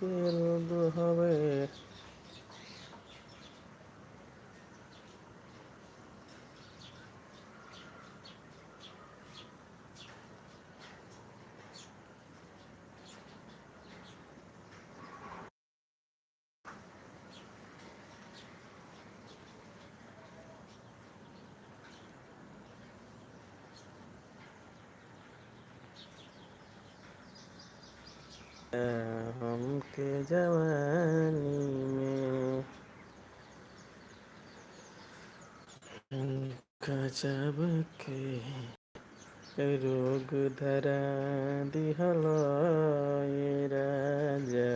কে রোদ হবে। हमके जवानी में गजब के रोग धरा दिहल ये राजा।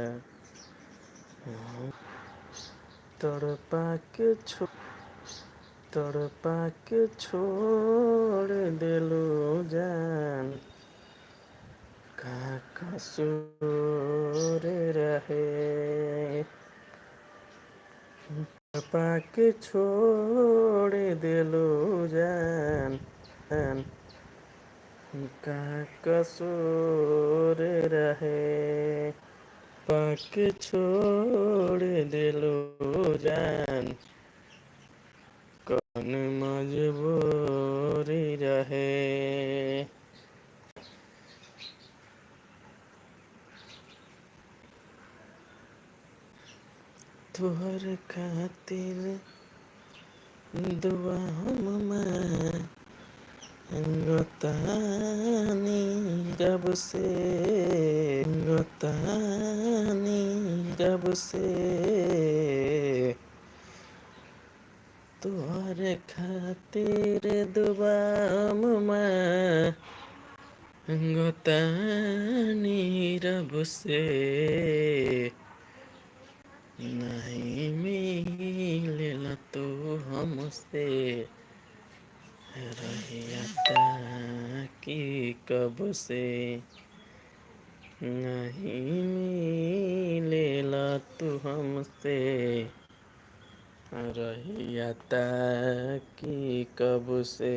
तड़पा के छोड़ दिलो जान, का कसूर रहे। तड़पा के छोड़ दिलो जान, का कसूर रहे। पाक छोड़ दिलो जान, कौन मजबूरी रहे। तोहर खातिर दुआ हम मांगतानी जब से तोहर खातिर दुआ हम मांगतानी रब से। नहीं मिलेला तो हमसे रहिया कि कब से। नहीं मिलेला तू हमसे रहिया कि कब से।